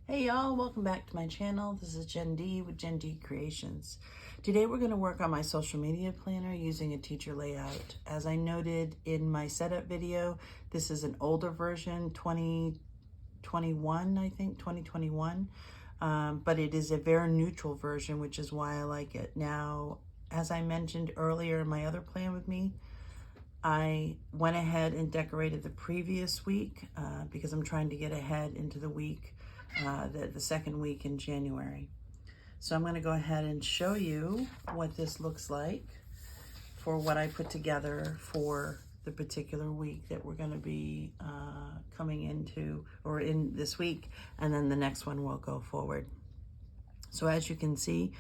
Hey y'all, welcome back to my channel. This is Jen D with Jen D Creations. Today we're going to work on my social media planner using a teacher layout. As I noted in my setup video, this is an older version, 2021, I think, 2021. But it is a very neutral version, which is why I like it. Now, as I mentioned earlier in my other plan with me, I went ahead and decorated the previous week because I'm trying to get ahead into the week, the second week in January. So I'm going to go ahead and show you what this looks like for what I put together for the particular week that we're going to be coming into, or in this week, and then the next one will go forward. So as you can see,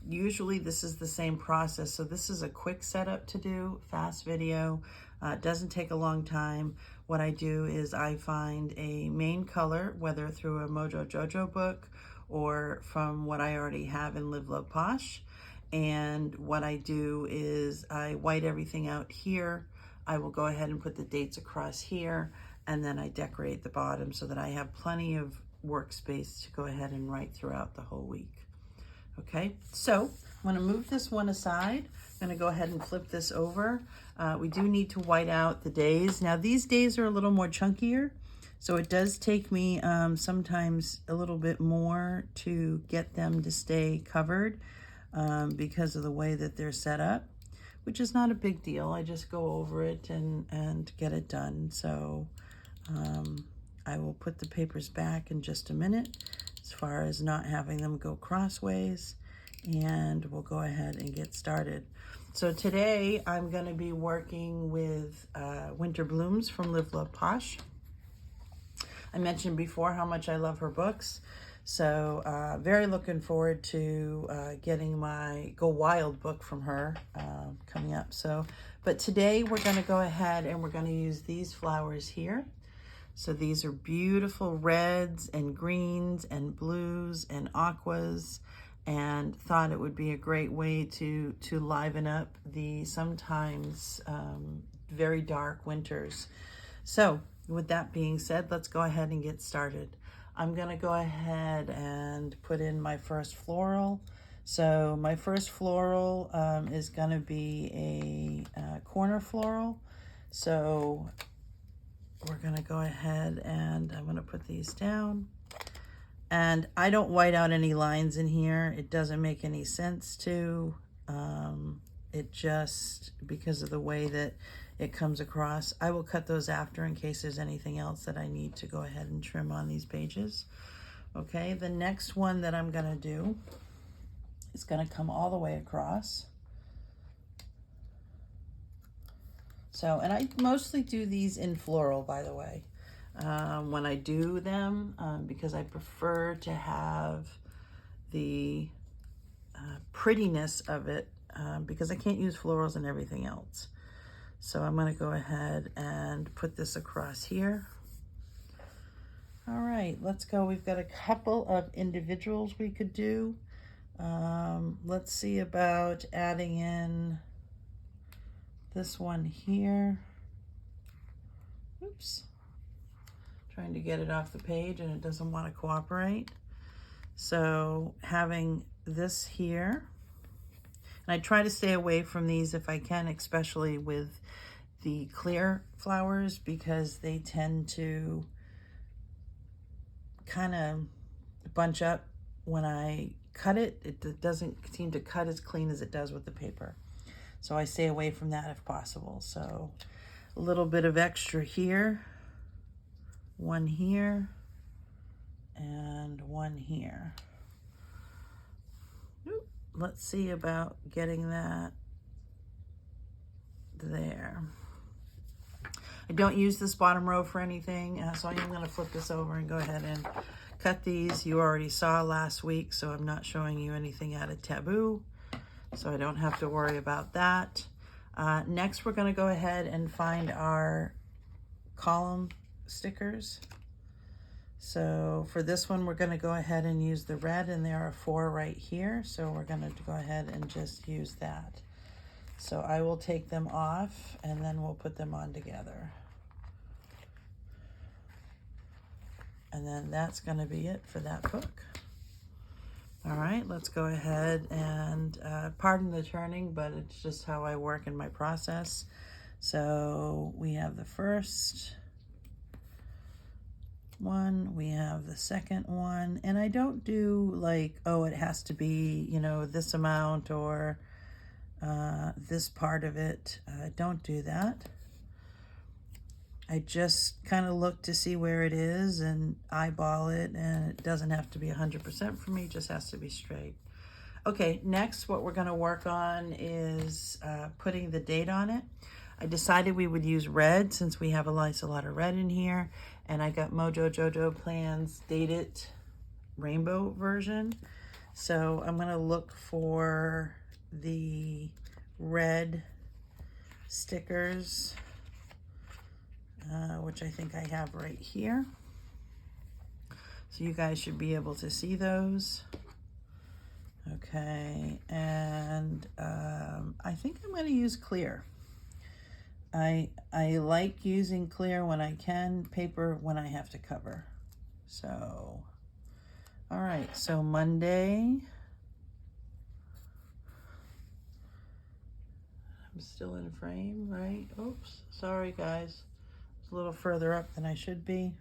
usually this is the same process. So this is a quick setup to do, fast video. It doesn't take a long time. What I do is I find a main color, whether through a Mojo Jojo book or from what I already have in Live Love Posh. And what I do is I white everything out here. I will go ahead and put the dates across here, and then I decorate the bottom so that I have plenty of workspace to go ahead and write throughout the whole week. Okay, so I'm going to move this one aside. I'm going to go ahead and flip this over. We do need to white out the days. Now these days are a little more chunkier, so it does take me sometimes a little bit more to get them to stay covered because of the way that they're set up, which is not a big deal. I just go over it and get it done. So I will put the papers back in just a minute as far as not having them go crossways, and we'll go ahead and get started. So today I'm going to be working with Winter Blooms from Live Love Posh. I mentioned before how much I love her books, so very looking forward to getting my Go Wild book from her coming up. But today we're going to go ahead and we're going to use these flowers here. So these are beautiful reds and greens and blues and aquas, and thought it would be a great way to liven up the sometimes very dark winters. So with that being said, let's go ahead and get started. I'm going to go ahead and put in my first floral. So my first floral is going to be a corner floral. So we're going to go ahead and I'm going to put these down. And I don't white out any lines in here. It doesn't make any sense to. It just, because of the way that it comes across. I will cut those after in case there's anything else that I need to go ahead and trim on these pages. Okay, the next one that I'm going to do is going to come all the way across. So, and I mostly do these in floral, by the way, when I do them, because I prefer to have the prettiness of it, because I can't use florals and everything else. So I'm going to go ahead and put this across here. All right, let's go. We've got a couple of individuals we could do. Let's see about adding in this one here. Oops. Trying to get it off the page and it doesn't want to cooperate. So having this here, and I try to stay away from these if I can, especially with the clear flowers, because they tend to kind of bunch up when I cut it. It doesn't seem to cut as clean as it does with the paper. So I stay away from that if possible. So a little bit of extra here, one here, and one here. Let's see about getting that there. I don't use this bottom row for anything, so I'm going to flip this over and go ahead and cut these. You already saw last week, so I'm not showing you anything out of Taboo, so I don't have to worry about that. Next, we're going to go ahead and find our column stickers. So for this one, we're going to go ahead and use the red, and there are 4 right here. So we're going to go ahead and just use that. So I will take them off and then we'll put them on together. And then that's going to be it for that book. All right, let's go ahead and pardon the turning, but it's just how I work in my process. So we have the first one, we have the second one, and I don't do like, oh, it has to be, you know, this amount or this part of it. I don't do that. I just kind of look to see where it is and eyeball it, and it doesn't have to be 100% for me, it just has to be straight. Okay, next what we're going to work on is putting the date on it. I decided we would use red since we have a lot of red in here, and I got Mojo Jojo Plans dated rainbow version. So I'm going to look for the red stickers, which I think I have right here. So you guys should be able to see those. Okay, and I think I'm going to use clear. I like using clear when I can, paper when I have to cover. So, all right, so Monday. I'm still in frame, right? Oops, sorry guys. It's a little further up than I should be.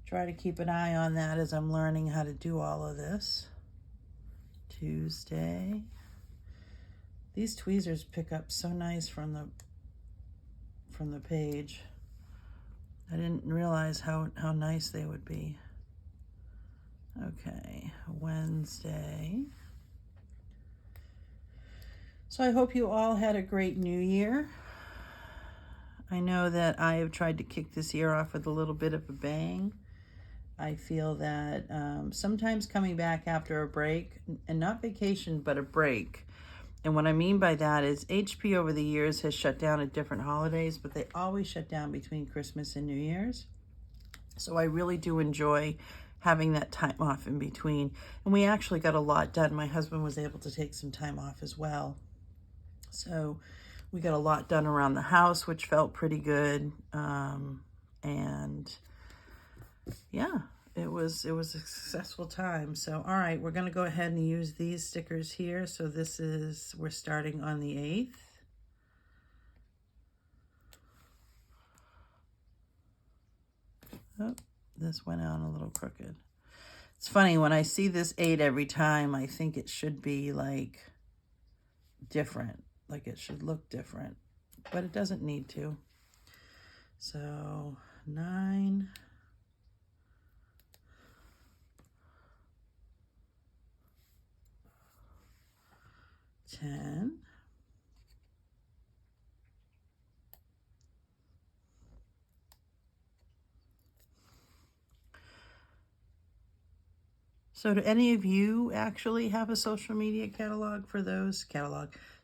Try to keep an eye on that as I'm learning how to do all of this. Tuesday. These tweezers pick up so nice from the page. I didn't realize how nice they would be. Okay, Wednesday. So I hope you all had a great new year. I know that I have tried to kick this year off with a little bit of a bang. I feel that sometimes coming back after a break, and not vacation, but a break. And what I mean by that is HP over the years has shut down at different holidays, but they always shut down between Christmas and New Year's. So I really do enjoy having that time off in between. And we actually got a lot done. My husband was able to take some time off as well. So we got a lot done around the house, which felt pretty good. And yeah, it was a successful time. So, all right, we're going to go ahead and use these stickers here. So we're starting on the 8th. Oh, this went out a little crooked. It's funny, when I see this 8 every time, I think it should be like different. Like it should look different, but it doesn't need to. So 9. 10. So do any of you actually have a social media catalog for those?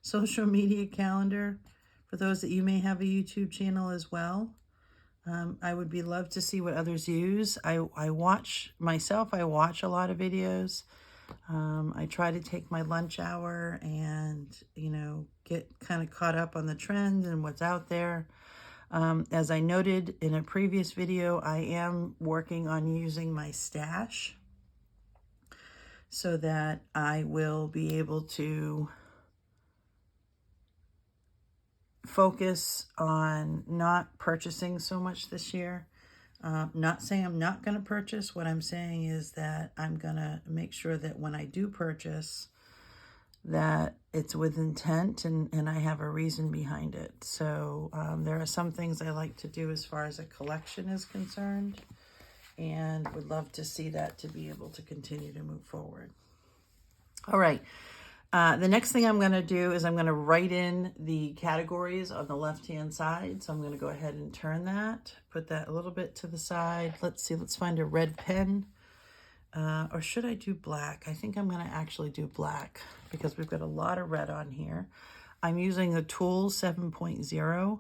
Social media calendar for those that you may have a YouTube channel as well? I would love to see what others use. I watch a lot of videos. I try to take my lunch hour and, you know, get kind of caught up on the trends and what's out there. As I noted in a previous video, I am working on using my stash so that I will be able to focus on not purchasing so much this year. Not saying I'm not going to purchase. What I'm saying is that I'm going to make sure that when I do purchase, that it's with intent and I have a reason behind it. So there are some things I like to do as far as a collection is concerned, and would love to see that to be able to continue to move forward. All right. The next thing I'm going to do is I'm going to write in the categories on the left-hand side. So I'm going to go ahead and turn that, put that a little bit to the side. Let's see, let's find a red pen. Or should I do black? I think I'm going to actually do black because we've got a lot of red on here. I'm using the Tool 7.0.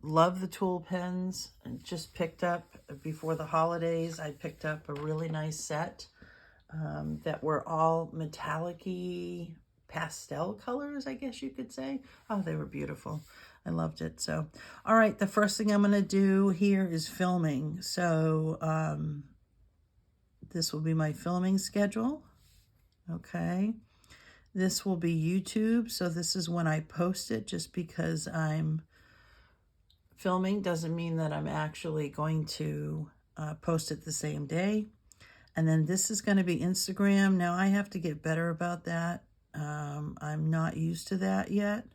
Love the Tool pens. Just picked up before the holidays. I picked up a really nice set that were all metallic-y pastel colors, I guess you could say. Oh, they were beautiful. I loved it. So, all right, the first thing I'm going to do here is filming. So, this will be my filming schedule. Okay. This will be YouTube. So this is when I post it. Just because I'm filming doesn't mean that I'm actually going to post it the same day. And then this is going to be Instagram. Now I have to get better about that. I'm not used to that yet.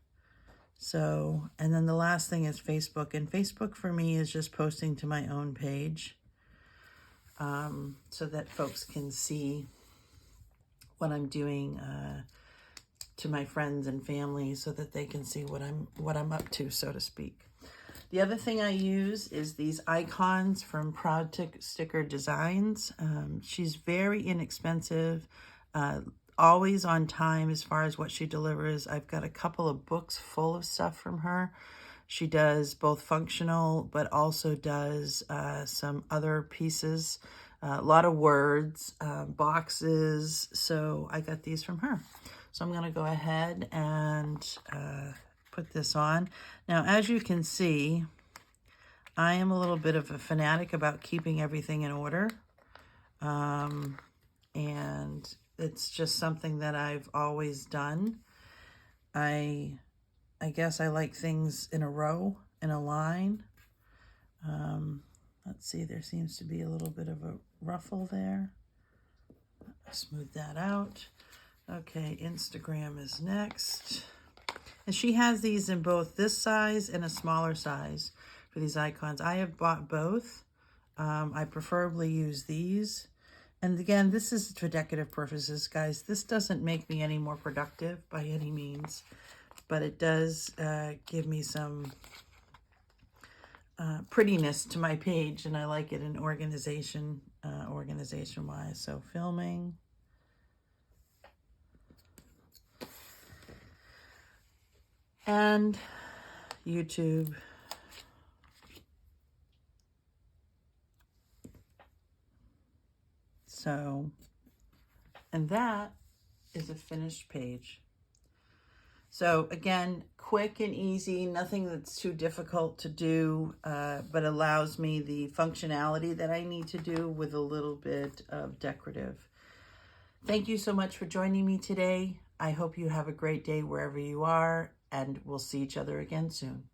So, and then the last thing is Facebook. And Facebook for me is just posting to my own page, so that folks can see what I'm doing to my friends and family, so that they can see what I'm up to, so to speak. The other thing I use is these icons from Proud Sticker Designs. She's very inexpensive, always on time as far as what she delivers. I've got a couple of books full of stuff from her. She does both functional, but also does some other pieces, a lot of words, boxes. So I got these from her. So I'm going to go ahead and put this on. Now, as you can see, I am a little bit of a fanatic about keeping everything in order. And it's just something that I've always done. I guess I like things in a row, in a line. Let's see, there seems to be a little bit of a ruffle there. Smooth that out. Okay, Instagram is next. And she has these in both this size and a smaller size for these icons. I have bought both. I preferably use these. And again, this is for decorative purposes, guys. This doesn't make me any more productive by any means, but it does give me some prettiness to my page, and I like it in organization-wise. So filming. And YouTube. So, and that is a finished page. So again, quick and easy, nothing that's too difficult to do, but allows me the functionality that I need to do with a little bit of decorative. Thank you so much for joining me today. I hope you have a great day wherever you are, and we'll see each other again soon.